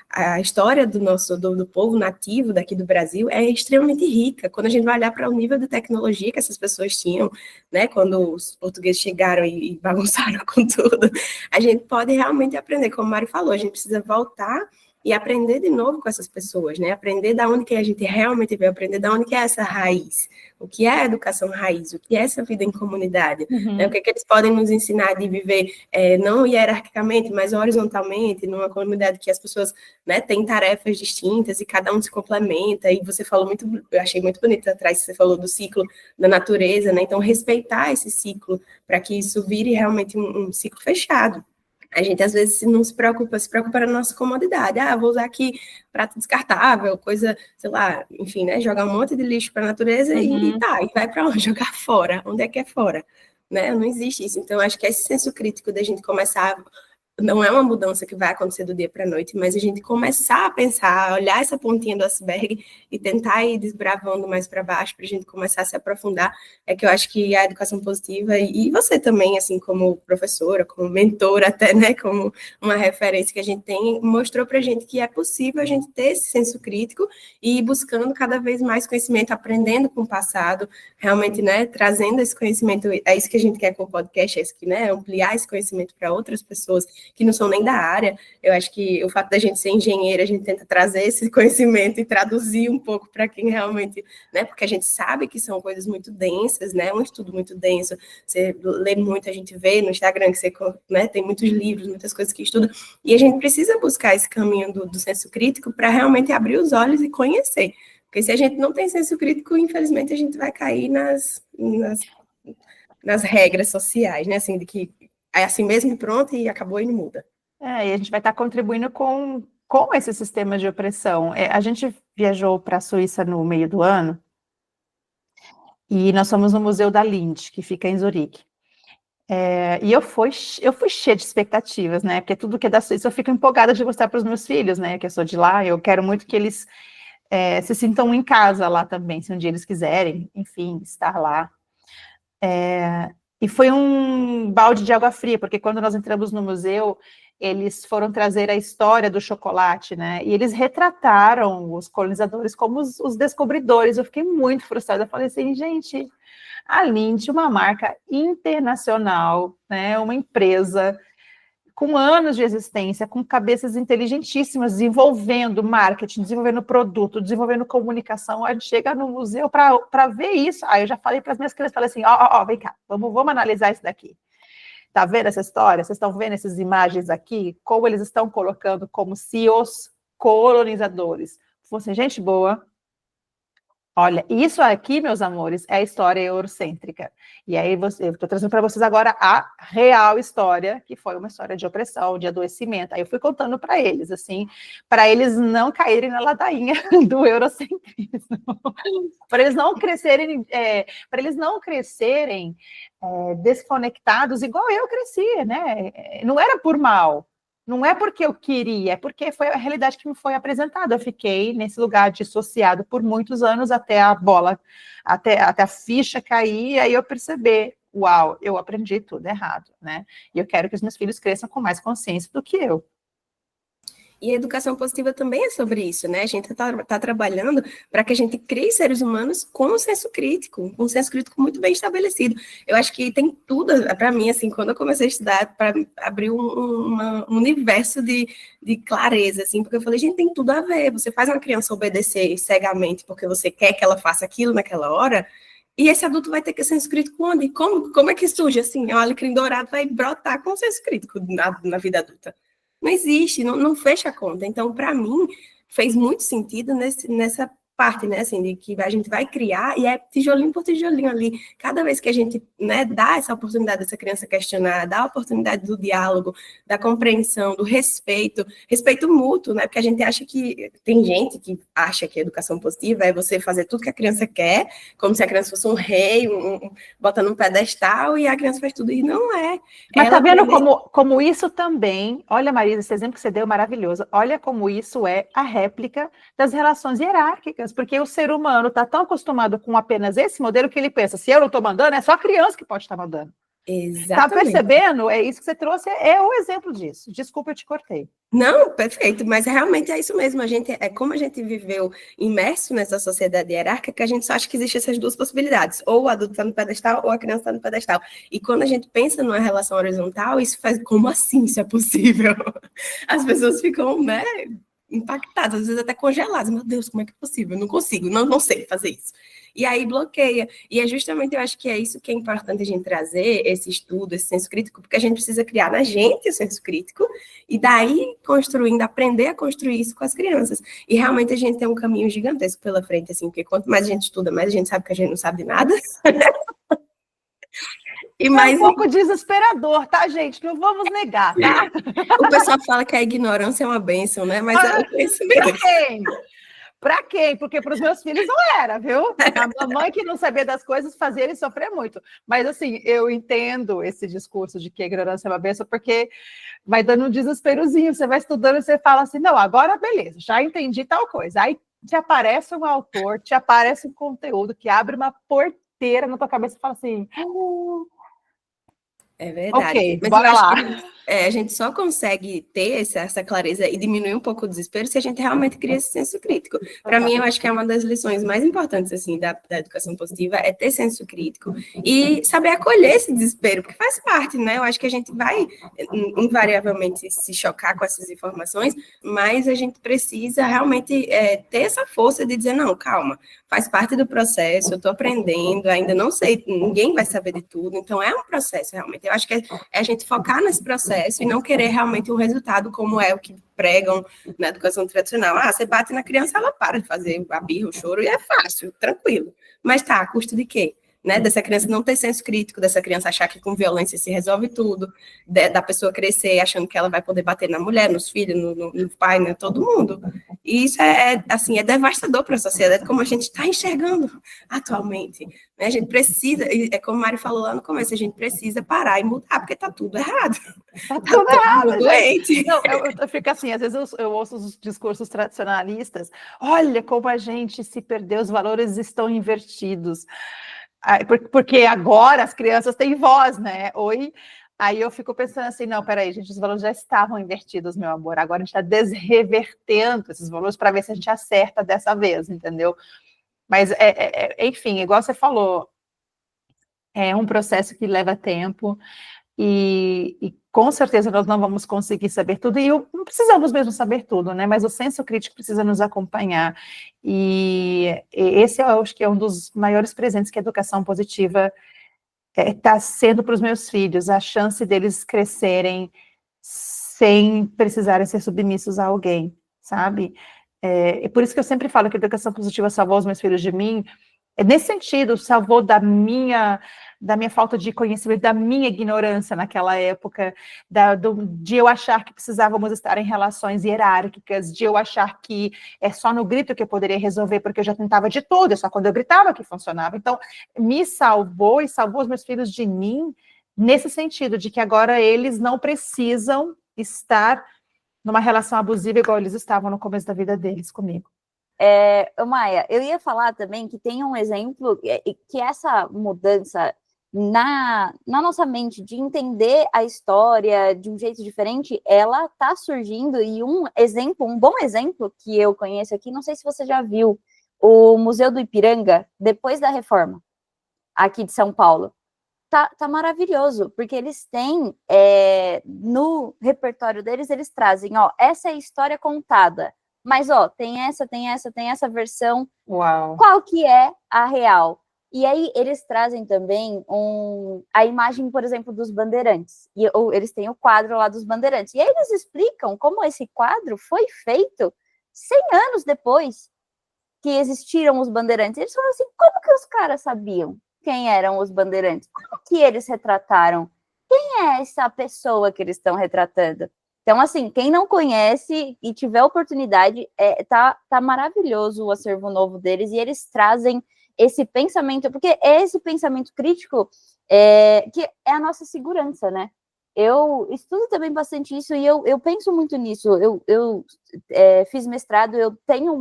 A história do povo nativo daqui do Brasil é extremamente rica. Quando a gente vai olhar para o nível de tecnologia que essas pessoas tinham, né, quando os portugueses chegaram e bagunçaram com tudo, a gente pode realmente aprender, como o Mário falou, a gente precisa voltar e aprender de novo com essas pessoas, né? Aprender da onde que a gente realmente veio, aprender da onde que é essa raiz, o que é a educação raiz, o que é essa vida em comunidade, né? O que é que eles podem nos ensinar de viver não hierarquicamente, mas horizontalmente, numa comunidade que as pessoas, né, têm tarefas distintas e cada um se complementa. E você falou muito, eu achei muito bonito atrás, você falou do ciclo da natureza, né? Então, respeitar esse ciclo para que isso vire realmente um ciclo fechado. A gente, às vezes, não se preocupa na nossa comodidade. Vou usar aqui prato descartável, coisa, sei lá, enfim, né? Jogar um monte de lixo para a natureza e vai para onde? Jogar fora. Onde é que é fora? Né? Não existe isso. Então, acho que esse senso crítico da gente começar não é uma mudança que vai acontecer do dia para a noite, mas a gente começar a pensar, a olhar essa pontinha do iceberg e tentar ir desbravando mais para baixo, para a gente começar a se aprofundar, é que eu acho que a educação positiva, e você também, assim, como professora, como mentora até, né, como uma referência que a gente tem, mostrou para a gente que é possível a gente ter esse senso crítico e ir buscando cada vez mais conhecimento, aprendendo com o passado, realmente, né, trazendo esse conhecimento, é isso que a gente quer com o podcast, é isso que, né, ampliar esse conhecimento para outras pessoas que não são nem da área. Eu acho que o fato da gente ser engenheira, a gente tenta trazer esse conhecimento e traduzir um pouco para quem realmente, né, porque a gente sabe que são coisas muito densas, né, um estudo muito denso, você lê muito, a gente vê no Instagram que você, né, tem muitos livros, muitas coisas que estuda, e a gente precisa buscar esse caminho do senso crítico para realmente abrir os olhos e conhecer, porque se a gente não tem senso crítico, infelizmente a gente vai cair nas regras sociais, né, assim, de que é assim mesmo, pronto, e acabou e não muda. E a gente vai estar contribuindo com esse sistema de opressão. A gente viajou para a Suíça no meio do ano, e nós fomos no Museu da Lindt, que fica em Zurique. E eu fui cheia de expectativas, né? Porque tudo que é da Suíça eu fico empolgada de mostrar para os meus filhos, né? Que eu sou de lá, eu quero muito que eles se sintam em casa lá também, se um dia eles quiserem, enfim, estar lá. E foi um balde de água fria, porque quando nós entramos no museu, eles foram trazer a história do chocolate, né? E eles retrataram os colonizadores como os descobridores. Eu fiquei muito frustrada. Eu falei assim, gente, a Lindt, uma marca internacional, né? Uma empresa com anos de existência, com cabeças inteligentíssimas, desenvolvendo marketing, desenvolvendo produto, desenvolvendo comunicação. A gente chega no museu para ver isso. Aí eu já falei para as minhas crianças, falei assim, vem cá, vamos analisar isso daqui. Tá vendo essa história? Vocês estão vendo essas imagens aqui? Como eles estão colocando como se os colonizadores fossem gente boa. Olha, isso aqui, meus amores, é a história eurocêntrica. E aí eu estou trazendo para vocês agora a real história, que foi uma história de opressão, de adoecimento. Aí eu fui contando para eles, assim, para eles não caírem na ladainha do eurocentrismo, para eles não crescerem, desconectados, igual eu cresci, né? Não era por mal. Não é porque eu queria, é porque foi a realidade que me foi apresentada. Eu fiquei nesse lugar dissociado por muitos anos até a bola, até a ficha cair, e aí eu perceber, uau, eu aprendi tudo errado, né? E eu quero que os meus filhos cresçam com mais consciência do que eu. E a educação positiva também é sobre isso, né? A gente está trabalhando para que a gente crie seres humanos com um senso crítico muito bem estabelecido. Eu acho que tem tudo, para mim, assim, quando eu comecei a estudar, para abrir um universo de clareza, assim, porque eu falei, gente, tem tudo a ver. Você faz uma criança obedecer cegamente porque você quer que ela faça aquilo naquela hora, e esse adulto vai ter que senso crítico onde? Como é que surge, assim? O alecrim dourado vai brotar com senso crítico na vida adulta. Não existe, não fecha a conta. Então, para mim, fez muito sentido nessa parte, né, assim, de que a gente vai criar e é tijolinho por tijolinho ali. Cada vez que a gente, né, dá essa oportunidade dessa criança questionar, dá a oportunidade do diálogo, da compreensão, do respeito mútuo, né, porque a gente acha que, tem gente que acha que a educação positiva é você fazer tudo que a criança quer, como se a criança fosse um rei, bota num pedestal e a criança faz tudo, e não é. Mas Ela tá vendo aprende... como isso também, olha, Marisa, esse exemplo que você deu é maravilhoso, olha como isso é a réplica das relações hierárquicas, porque o ser humano está tão acostumado com apenas esse modelo que ele pensa, se eu não estou mandando, é só a criança que pode estar mandando. Tá Exatamente. percebendo? É isso que você trouxe, é o exemplo disso. Desculpa, eu te cortei. Não, perfeito, mas realmente é isso mesmo. Como a gente viveu imerso nessa sociedade hierárquica, que a gente só acha que existem essas duas possibilidades, ou o adulto está no pedestal, ou a criança está no pedestal. E quando a gente pensa numa relação horizontal, isso faz, como assim isso é possível? As pessoas ficam, né, impactadas, às vezes até congeladas. Meu Deus, como é que é possível? Eu não consigo, não sei fazer isso. E aí bloqueia. E é justamente, eu acho que é isso que é importante a gente trazer, esse estudo, esse senso crítico, porque a gente precisa criar na gente o senso crítico, e daí construindo, aprender a construir isso com as crianças. E realmente a gente tem um caminho gigantesco pela frente, assim, porque quanto mais a gente estuda, mais a gente sabe que a gente não sabe de nada. E mais... É um pouco desesperador, tá, gente? Não vamos negar, tá? O pessoal fala que a ignorância é uma bênção, né? Mas é o conhecimento. Pra quem? Pra quem? Porque para os meus filhos não era, viu? A mamãe que não sabia das coisas fazia ele sofrer muito. Mas, assim, eu entendo esse discurso de que a ignorância é uma bênção, porque vai dando um desesperozinho. Você vai estudando e você fala assim, não, agora beleza, já entendi tal coisa. Aí te aparece um autor, te aparece um conteúdo que abre uma porteira na tua cabeça e fala assim... É verdade. Ok, Mas bora eu acho lá. que a gente só consegue ter essa clareza e diminuir um pouco o desespero se a gente realmente cria esse senso crítico. Para mim, eu acho que é uma das lições mais importantes assim da educação positiva é ter senso crítico e saber acolher esse desespero, porque faz parte, né? Eu acho que a gente vai invariavelmente se chocar com essas informações, mas a gente precisa realmente ter essa força de dizer, não, calma, faz parte do processo, eu estou aprendendo, ainda não sei, ninguém vai saber de tudo, então é um processo realmente. Eu acho que é a gente focar nesse processo e não querer realmente um resultado como é o que pregam na educação tradicional. Ah, você bate na criança, ela para de fazer a birra, o choro, e é fácil, tranquilo. Mas tá, a custo de quê? Né, dessa criança não ter senso crítico, dessa criança achar que com violência se resolve tudo, da pessoa crescer achando que ela vai poder bater na mulher, nos filhos, no pai, né, todo mundo. E isso assim, é devastador para a sociedade, como a gente está enxergando atualmente. Né? A gente precisa, como o Mário falou lá no começo, a gente precisa parar e mudar, porque está tudo errado. Tá tudo errado, doente. Não, eu fico assim, às vezes eu ouço os discursos tradicionalistas, olha como a gente se perdeu, os valores estão invertidos. Porque agora as crianças têm voz, né? Aí eu fico pensando assim, não, peraí, gente, os valores já estavam invertidos, meu amor, agora a gente está desrevertendo esses valores para ver se a gente acerta dessa vez, entendeu? Mas, enfim, igual você falou, é um processo que leva tempo, e com certeza nós não vamos conseguir saber tudo, e não precisamos mesmo saber tudo, né? Mas o senso crítico precisa nos acompanhar, e esse eu acho que é um dos maiores presentes que a educação positiva está sendo para os meus filhos, a chance deles crescerem sem precisarem ser submissos a alguém, sabe? É por isso que eu sempre falo que a educação positiva salvou os meus filhos de mim, nesse sentido, salvou da minha falta de conhecimento, da minha ignorância naquela época, de eu achar que precisávamos estar em relações hierárquicas, de eu achar que é só no grito que eu poderia resolver, porque eu já tentava de tudo, é só quando eu gritava que funcionava. Então, me salvou e salvou os meus filhos de mim, nesse sentido, de que agora eles não precisam estar numa relação abusiva igual eles estavam no começo da vida deles comigo. Maia, eu ia falar também que tem um exemplo que essa mudança na nossa mente de entender a história de um jeito diferente, ela está surgindo, e um bom exemplo que eu conheço aqui, não sei se você já viu, o Museu do Ipiranga, depois da reforma, aqui de São Paulo. Tá maravilhoso, porque eles têm, no repertório deles, eles trazem, essa é a história contada, mas, tem essa versão. Uau. Qual que é a real? E aí eles trazem também a imagem, por exemplo, dos bandeirantes. Ou eles têm o quadro lá dos bandeirantes. E aí eles explicam como esse quadro foi feito 100 anos depois. que existiram os bandeirantes. Eles falaram assim, como que os caras sabiam quem eram os bandeirantes? Como que eles retrataram? Quem é essa pessoa que eles estão retratando? Então, assim, quem não conhece e tiver oportunidade, tá maravilhoso o acervo novo deles, e eles trazem esse pensamento, porque é esse pensamento crítico que é a nossa segurança, né? Eu estudo também bastante isso e eu penso muito nisso. Eu fiz mestrado, eu tenho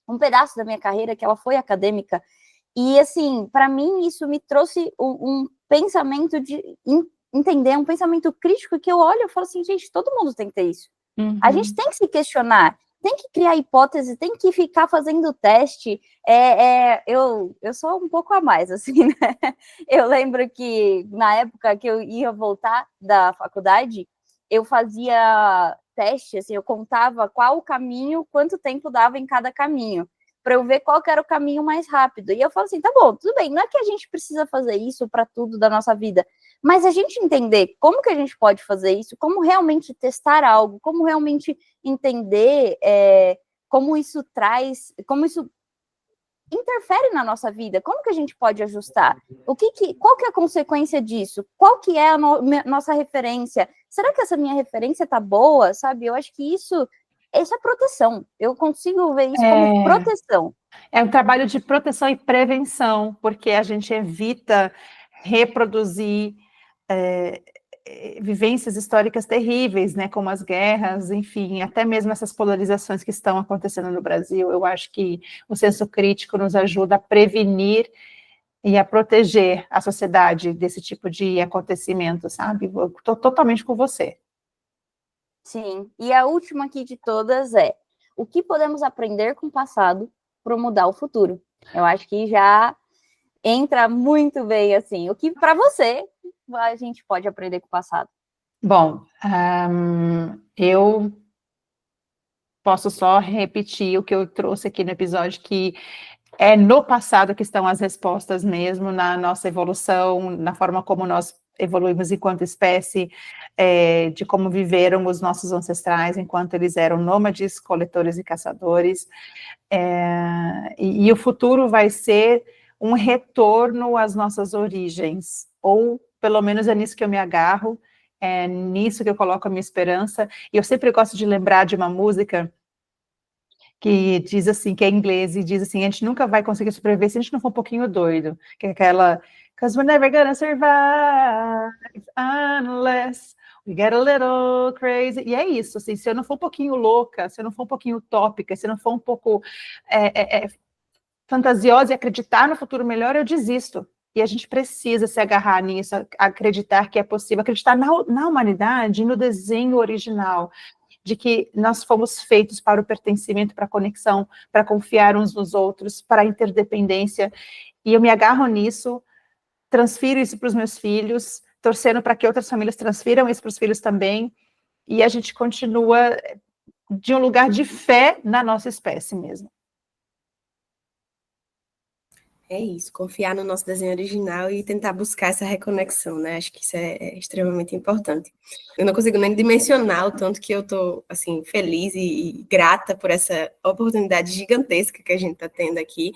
um pedaço da minha carreira que ela foi acadêmica, e, assim, para mim, isso me trouxe um pensamento de entender, um pensamento crítico que eu olho e falo assim, gente, todo mundo tem que ter isso. Uhum. A gente tem que se questionar, tem que criar hipótese, tem que ficar fazendo teste. Eu sou um pouco a mais, assim, né? Eu lembro que na época que eu ia voltar da faculdade, eu fazia teste, assim, eu contava qual o caminho, quanto tempo dava em cada caminho, para eu ver qual que era o caminho mais rápido. E eu falo assim, tá bom, tudo bem, não é que a gente precisa fazer isso para tudo da nossa vida, mas a gente entender como que a gente pode fazer isso, como realmente testar algo, como realmente entender como isso traz, como isso interfere na nossa vida, como que a gente pode ajustar? Qual que é a consequência disso? Qual que é a nossa referência? Será que essa minha referência tá boa, sabe? Eu acho que isso é proteção. Eu consigo ver isso como proteção. É um trabalho de proteção e prevenção, porque a gente evita reproduzir vivências históricas terríveis, né, como as guerras, enfim, até mesmo essas polarizações que estão acontecendo no Brasil. Eu acho que o senso crítico nos ajuda a prevenir e a proteger a sociedade desse tipo de acontecimento, sabe? Estou totalmente com você. Sim, e a última aqui de todas é: o que podemos aprender com o passado para mudar o futuro? Eu acho que já entra muito bem, assim, o que para você a gente pode aprender com o passado. Bom, eu posso só repetir o que eu trouxe aqui no episódio, que é no passado que estão as respostas mesmo, na nossa evolução, na forma como nós evoluímos enquanto espécie, de como viveram os nossos ancestrais enquanto eles eram nômades, coletores e caçadores, e o futuro vai ser um retorno às nossas origens, ou pelo menos é nisso que eu me agarro, é nisso que eu coloco a minha esperança, e eu sempre gosto de lembrar de uma música que diz assim, que é em inglês, e diz assim, a gente nunca vai conseguir sobreviver se a gente não for um pouquinho doido, que é aquela, 'cause we're never gonna survive unless we get a little crazy, e é isso, assim, se eu não for um pouquinho louca, se eu não for um pouquinho utópica, se eu não for um pouco fantasiosa e acreditar no futuro melhor, eu desisto. E a gente precisa se agarrar nisso, acreditar que é possível, acreditar na humanidade, no desenho original, de que nós fomos feitos para o pertencimento, para a conexão, para confiar uns nos outros, para a interdependência, e eu me agarro nisso, transfiro isso para os meus filhos, torcendo para que outras famílias transfiram isso para os filhos também, e a gente continua de um lugar de fé na nossa espécie mesmo. É isso, confiar no nosso desenho original e tentar buscar essa reconexão, né? Acho que isso é extremamente importante. Eu não consigo nem dimensionar o tanto que eu tô, assim, feliz e grata por essa oportunidade gigantesca que a gente tá tendo aqui.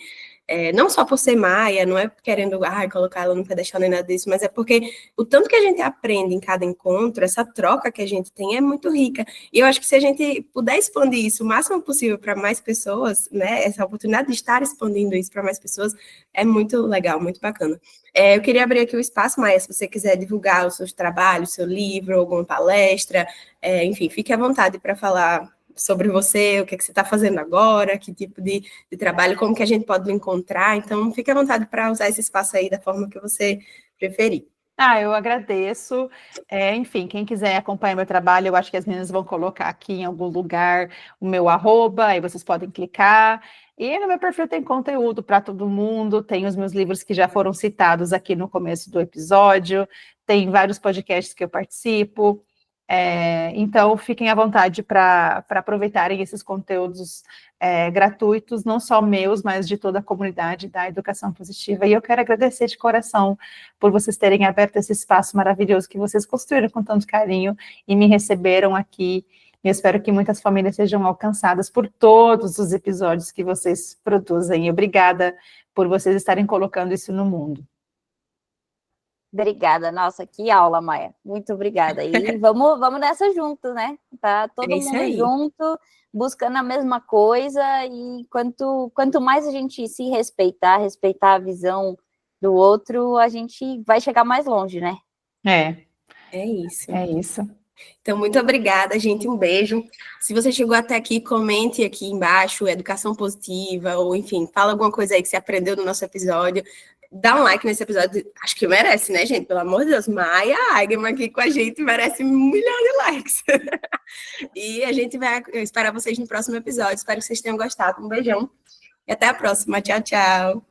Não só por ser Maia, não é querendo colocar ela no pedestal nem nada disso, mas é porque o tanto que a gente aprende em cada encontro, essa troca que a gente tem é muito rica. E eu acho que se a gente puder expandir isso o máximo possível para mais pessoas, né, essa oportunidade de estar expandindo isso para mais pessoas, é muito legal, muito bacana. Eu queria abrir aqui o espaço, Maia, se você quiser divulgar os seus trabalhos, seu livro, alguma palestra, enfim, fique à vontade para falar sobre você, o que você está fazendo agora, que tipo de trabalho, como que a gente pode encontrar. Então, fique à vontade para usar esse espaço aí da forma que você preferir. Eu agradeço. Enfim, quem quiser acompanhar meu trabalho, eu acho que as meninas vão colocar aqui em algum lugar o meu @, aí vocês podem clicar. E no meu perfil tem conteúdo para todo mundo, tem os meus livros que já foram citados aqui no começo do episódio, tem vários podcasts que eu participo. Então, fiquem à vontade para aproveitarem esses conteúdos gratuitos, não só meus, mas de toda a comunidade da Educação Positiva. E eu quero agradecer de coração por vocês terem aberto esse espaço maravilhoso que vocês construíram com tanto carinho e me receberam aqui E eu espero que muitas famílias sejam alcançadas por todos os episódios que vocês produzem. Obrigada por vocês estarem colocando isso no mundo. Obrigada, nossa, que aula, Maia. Muito obrigada. E vamos nessa junto, né? Tá todo mundo junto, buscando a mesma coisa, e quanto mais a gente se respeitar a visão do outro, a gente vai chegar mais longe, né? É isso. É isso. Então, muito obrigada, gente. Um beijo. Se você chegou até aqui, comente aqui embaixo, educação positiva, ou enfim, fala alguma coisa aí que você aprendeu no nosso episódio. Dá um like nesse episódio. Acho que merece, né, gente? Pelo amor de Deus. Maia Eigenmann aqui com a gente merece 1 milhão de likes. E a gente vai esperar vocês no próximo episódio. Espero que vocês tenham gostado. Um beijão. E até a próxima. Tchau, tchau.